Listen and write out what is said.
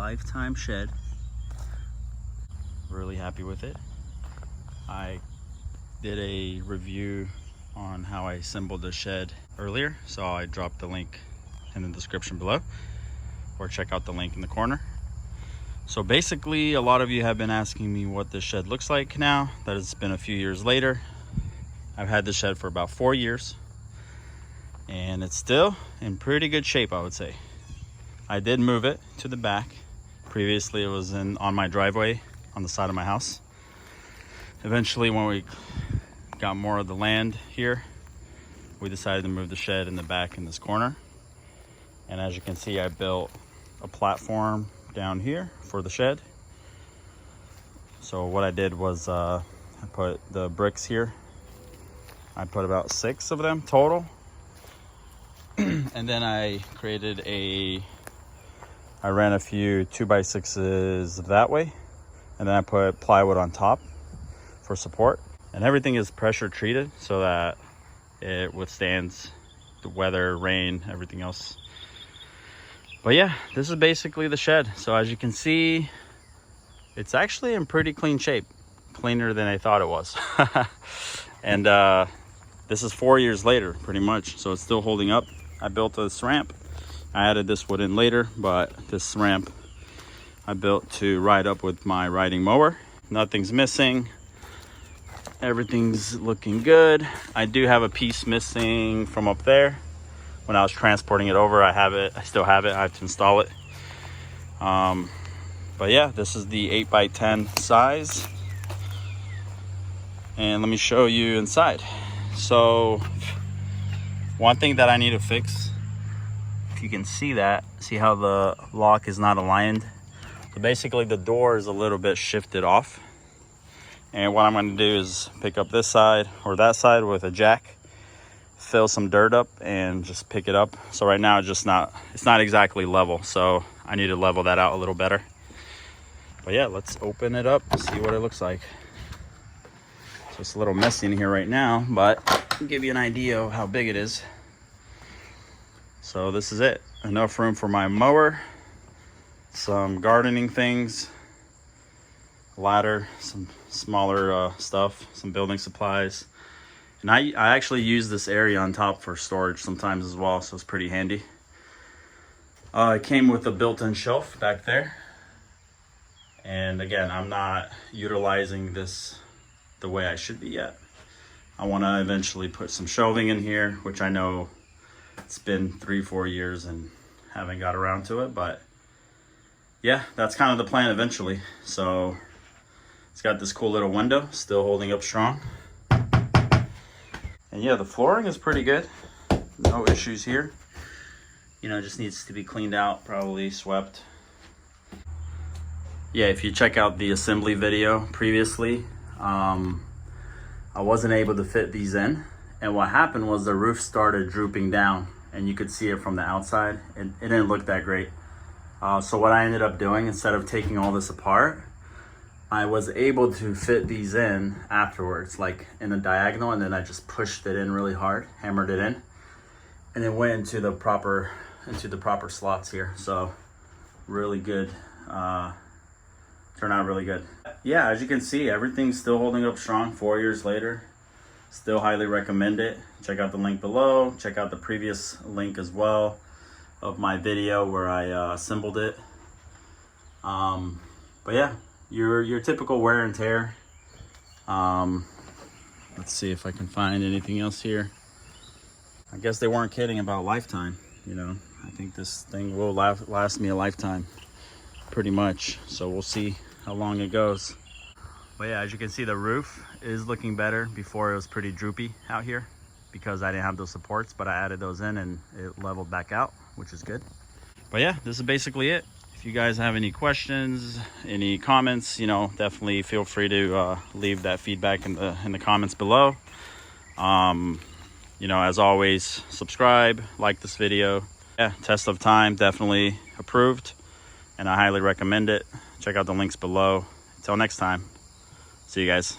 lifetime shed. Really happy with it. I did a review on how I assembled the shed earlier, so I dropped the link in the description below, or check out the link in the corner. So basically, a lot of you have been asking me what this shed looks like now that it's been a few years later. I've had this shed for about 4 years, and it's still in pretty good shape, I would say. I did move it to the back. Previously, it was on my driveway on the side of my house. Eventually, when we got more of the land here, we decided to move the shed in the back in this corner. And as you can see, I built a platform down here for the shed. So what I did was I put the bricks here. I put about 6 of them total. And then I ran a few 2x6s that way. And then I put plywood on top for support. And everything is pressure treated so that it withstands the weather, rain, everything else. But yeah, this is basically the shed. So as you can see, it's actually in pretty clean shape, cleaner than I thought it was. And this is 4 years later, pretty much. So it's still holding up. I built this ramp. I added this wood in later, but this ramp I built to ride up with my riding mower. Nothing's missing. Everything's looking good. I do have a piece missing from up there. When I was transporting it over, I still have it. I have to install it. But yeah, this is the 8x10 size. And let me show you inside. So one thing that I need to fix, if you can see how the lock is not aligned. So basically the door is a little bit shifted off. And what I'm going to do is pick up this side or that side with a jack, fill some dirt up and just pick it up. So right now it's not exactly level, so I need to level that out a little better. But yeah, let's open it up and see what it looks like. So it's a little messy in here right now, but I'll give you an idea of how big it is. So this is it. Enough room for my mower, some gardening things, ladder, some smaller stuff, some building supplies. And I actually use this area on top for storage sometimes as well, so it's pretty handy. It came with a built-in shelf back there. And again, I'm not utilizing this the way I should be yet. I want to eventually put some shelving in here, which I know it's been 3-4 years and haven't got around to it, but yeah, that's kind of the plan eventually. So it's got this cool little window, still holding up strong. And yeah, the flooring is pretty good. No issues here. You know, it just needs to be cleaned out, probably swept. Yeah, if you check out the assembly video previously, I wasn't able to fit these in. And what happened was the roof started drooping down and you could see it from the outside. It didn't look that great. So what I ended up doing, instead of taking all this apart, I was able to fit these in afterwards, like in a diagonal, and then I just pushed it in really hard, hammered it in, and it went into the proper slots here. So really good, turned out really good. Yeah, as you can see, everything's still holding up strong 4 years later. Still highly recommend it. Check out the link below. Check out the previous link as well of my video where I assembled it. But yeah, your typical wear and tear. Let's see if I can find anything else here. I guess they weren't kidding about lifetime, you know. I think this thing will last me a lifetime, pretty much. So we'll see how long it goes. But yeah, as you can see, the roof is looking better. Before it was pretty droopy out here because I didn't have those supports, but I added those in and it leveled back out, which is good. But yeah, this is basically it. If you guys have any questions, any comments, you know, definitely feel free to leave that feedback in the comments below. You know, as always, subscribe, like this video. Yeah, test of time, definitely approved, and I highly recommend it. Check out the links below. Until next time, see you guys.